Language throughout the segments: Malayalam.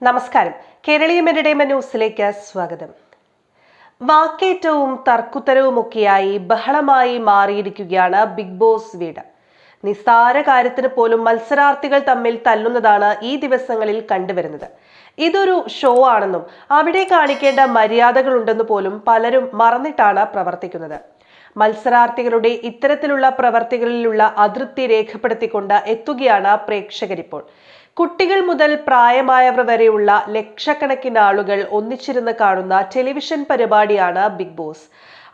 നമസ്കാരം. കേരളീയം എന്റർടൈൻമെന്റ് ന്യൂസിലേക്ക് സ്വാഗതം. വാക്കേറ്റവും തർക്കുത്തരവുമൊക്കെയായി ബഹളമായി മാറിയിരിക്കുകയാണ് ബിഗ് ബോസ് വീട്. നിസ്സാര കാര്യത്തിന് പോലും മത്സരാർത്ഥികൾ തമ്മിൽ തല്ലുന്നതാണ് ഈ ദിവസങ്ങളിൽ കണ്ടുവരുന്നത്. ഇതൊരു ഷോ ആണെന്നും അവിടെ കാണിക്കേണ്ട മര്യാദകളുണ്ടെന്ന് പോലും പലരും മറന്നിട്ടാണ് പ്രവർത്തിക്കുന്നത്. മത്സരാർത്ഥികളുടെ ഇത്തരത്തിലുള്ള പ്രവർത്തികളിലുള്ള അതൃപ്തി രേഖപ്പെടുത്തിക്കൊണ്ട് എത്തുകയാണ് പ്രേക്ഷകരിപ്പോൾ. കുട്ടികൾ മുതൽ പ്രായമായവർ വരെയുള്ള ലക്ഷക്കണക്കിന് ആളുകൾ ഒന്നിച്ചിരുന്ന് കാണുന്ന ടെലിവിഷൻ പരിപാടിയാണ് ബിഗ് ബോസ്.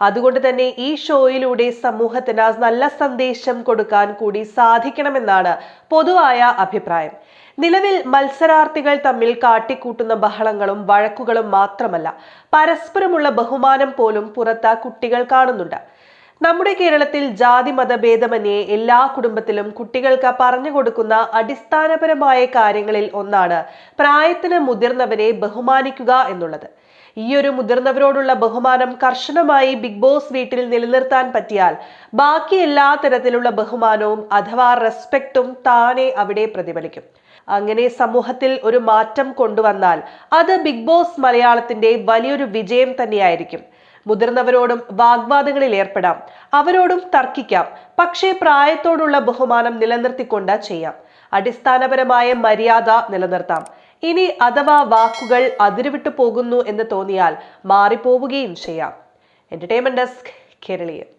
അതുകൊണ്ട് തന്നെ ഈ ഷോയിലൂടെ സമൂഹത്തിന് നല്ല സന്ദേശം കൊടുക്കാൻ കൂടി സാധിക്കണമെന്നാണ് പൊതുവായ അഭിപ്രായം. നിലവിൽ മത്സരാർത്ഥികൾ തമ്മിൽ കാട്ടിക്കൂട്ടുന്ന ബഹളങ്ങളും വഴക്കുകളും മാത്രമല്ല, പരസ്പരമുള്ള ബഹുമാനം പോലും പുറത്ത് കുട്ടികൾ കാണുന്നുണ്ട്. നമ്മുടെ കേരളത്തിൽ ജാതി മതഭേദമന്യേ എല്ലാ കുടുംബത്തിലും കുട്ടികൾക്ക് പറഞ്ഞു കൊടുക്കുന്ന അടിസ്ഥാനപരമായ കാര്യങ്ങളിൽ ഒന്നാണ് പ്രായത്തിന് മുതിർന്നവരെ ബഹുമാനിക്കുക എന്നുള്ളത്. ഈയൊരു മുതിർന്നവരോടുള്ള ബഹുമാനം കർശനമായി ബിഗ് ബോസ് വീട്ടിൽ നിലനിർത്താൻ പറ്റിയാൽ ബാക്കി എല്ലാ തരത്തിലുള്ള ബഹുമാനവും അഥവാ റെസ്പെക്റ്റും താനെ അവിടെ പ്രതിഫലിക്കും. അങ്ങനെ സമൂഹത്തിൽ ഒരു മാറ്റം കൊണ്ടുവന്നാൽ അത് ബിഗ് ബോസ് മലയാളത്തിന്റെ വലിയൊരു വിജയം തന്നെയായിരിക്കും. മുതിർന്നവരോടും വാഗ്വാദങ്ങളിൽ ഏർപ്പെടാം, അവരോടും തർക്കിക്കാം, പക്ഷേ പ്രായത്തോടുള്ള ബഹുമാനം നിലനിർത്തിക്കൊണ്ട് ചെയ്യാം. അടിസ്ഥാനപരമായ മര്യാദ നിലനിർത്താം. ഇനി അഥവാ വാക്കുകൾ അതിരുവിട്ടു പോകുന്നു എന്ന് തോന്നിയാൽ മാറിപ്പോവുകയും ചെയ്യാം. Entertainment desk, Keraleeyam.